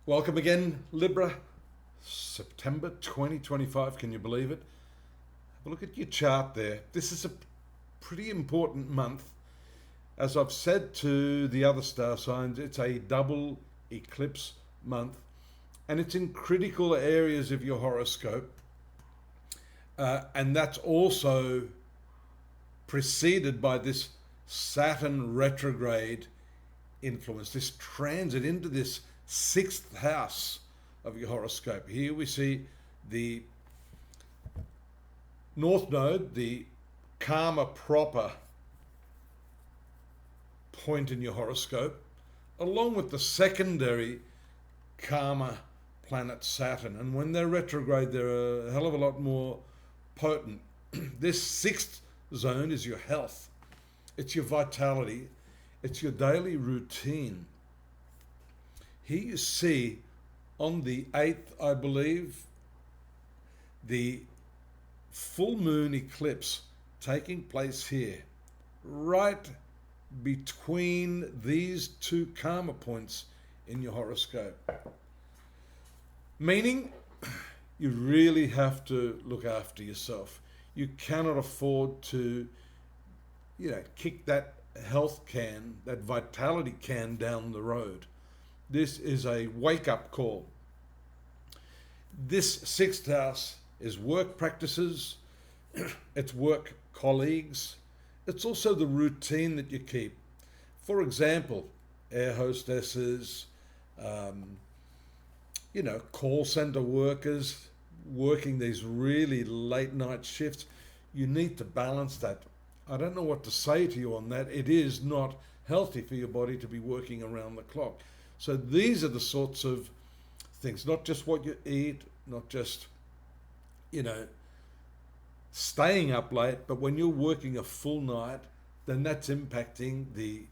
Welcome again, Libra. September 2025, can you believe it? Have a look at your chart there. This is a pretty important month. As I've said to the other star signs, it's a double eclipse month, and it's in critical areas of your horoscope. And that's also preceded by this Saturn retrograde influence, this transit into this sixth house of your horoscope. Here we see the North Node, the karma proper point in your horoscope, along with the secondary karma planet Saturn. And when they're retrograde, they're a hell of a lot more potent. This sixth zone is your health. It's your vitality. It's your daily routine. Here you see on the 8th, I believe, the full moon eclipse taking place here, right between these two karma points in your horoscope. Meaning, you really have to look after yourself. You cannot afford to, kick that health can, that vitality can down the road. This is a wake-up call. This sixth house is work practices, it's work colleagues, it's also the routine that you keep. For example, air hostesses, call center workers working these really late night shifts. You need to balance that. I don't know what to say to you on that. It is not healthy for your body to be working around the clock. So these are the sorts of things, not just what you eat, not just, staying up late, but when you're working a full night, then that's impacting the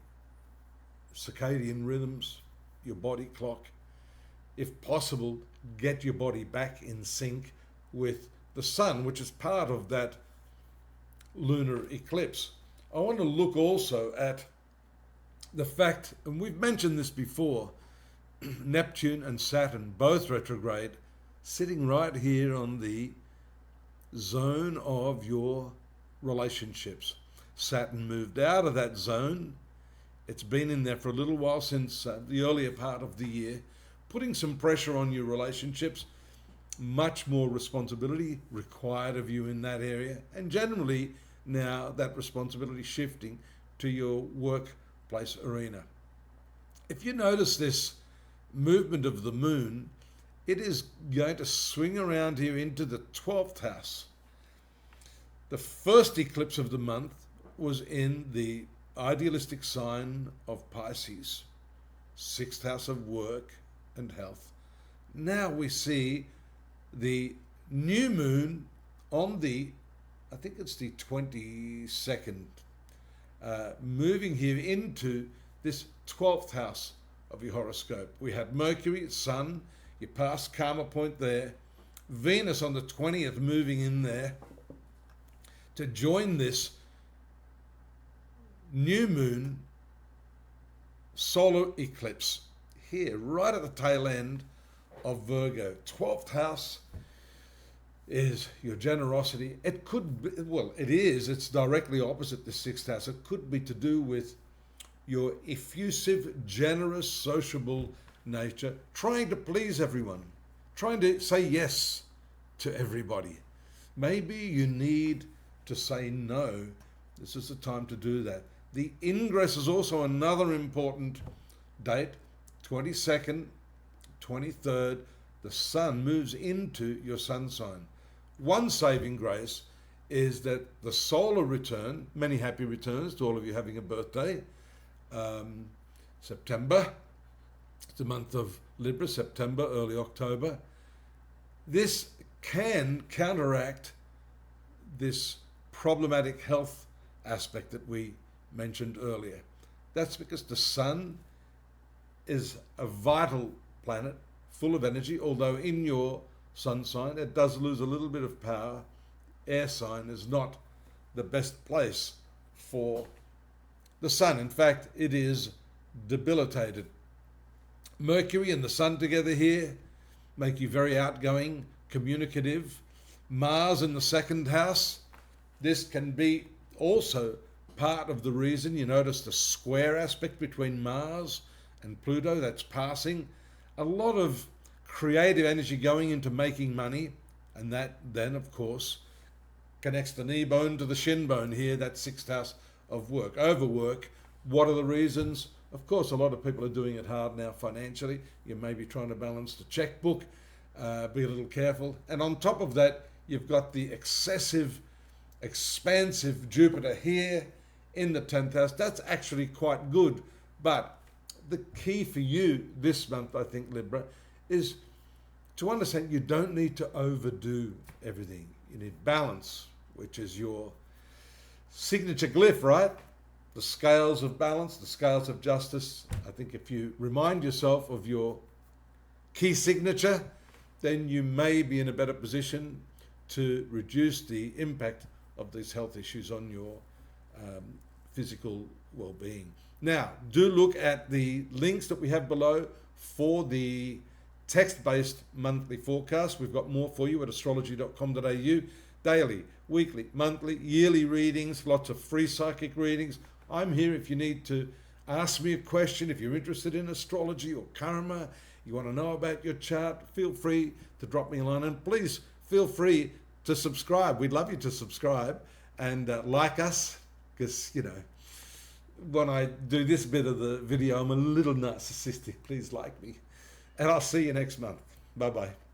circadian rhythms, your body clock. If possible, get your body back in sync with the sun, which is part of that lunar eclipse. I want to look also at the fact, and we've mentioned this before, Neptune and Saturn, both retrograde, sitting right here on the zone of your relationships. Saturn moved out of that zone. It's been in there for a little while since the earlier part of the year, putting some pressure on your relationships, much more responsibility required of you in that area, and generally now that responsibility shifting to your workplace arena. If you notice this movement of the moon, it is going to swing around here into the 12th house. The first eclipse of the month was in the idealistic sign of Pisces, 6th house of work and health. Now we see the new moon on the, I think it's the 22nd, moving here into this 12th house of your horoscope. We had Mercury, Sun, your past karma point there, Venus on the 20th moving in there to join this new moon solar eclipse here, right at the tail end of Virgo. 12th house is your generosity. It could be, it's directly opposite the 6th house. It could be to do with your effusive, generous, sociable nature, trying to please everyone, trying to say yes to everybody. Maybe you need to say no. This is the time to do that. The ingress is also another important date, 22nd, 23rd. The sun moves into your sun sign. One saving grace is that the solar return, many happy returns to all of you having a birthday, September, it's the month of Libra, September, early October. This can counteract this problematic health aspect that we mentioned earlier. That's because the sun is a vital planet, full of energy, although in your sun sign it does lose a little bit of power. Air sign is not the best place for the sun. In fact, it is debilitated. Mercury and the Sun together here make you very outgoing, communicative. Mars in the second house, this can be also part of the reason you notice the square aspect between Mars and Pluto, that's passing. A lot of creative energy going into making money, and that then, of course, connects the knee bone to the shin bone here, that sixth house of work. Overwork, what are the reasons? Of course, a lot of people are doing it hard now financially. You may be trying to balance the checkbook, be a little careful. And on top of that, you've got the excessive, expansive Jupiter here in the 10th house. That's actually quite good. But the key for you this month, I think, Libra, is to understand you don't need to overdo everything. You need balance, which is your signature glyph, right? The scales of balance, the scales of justice. I think if you remind yourself of your key signature, then you may be in a better position to reduce the impact of these health issues on your physical well-being. Now, do look at the links that we have below for the text-based monthly forecast. We've got more for you at astrology.com.au. Daily, weekly, monthly, yearly readings, lots of free psychic readings. I'm here if you need to ask me a question, if you're interested in astrology or karma, you want to know about your chart, feel free to drop me a line, and please feel free to subscribe. We'd love you to subscribe and like us, because, you know, when I do this bit of the video, I'm a little narcissistic. Please like me. And I'll see you next month. Bye-bye.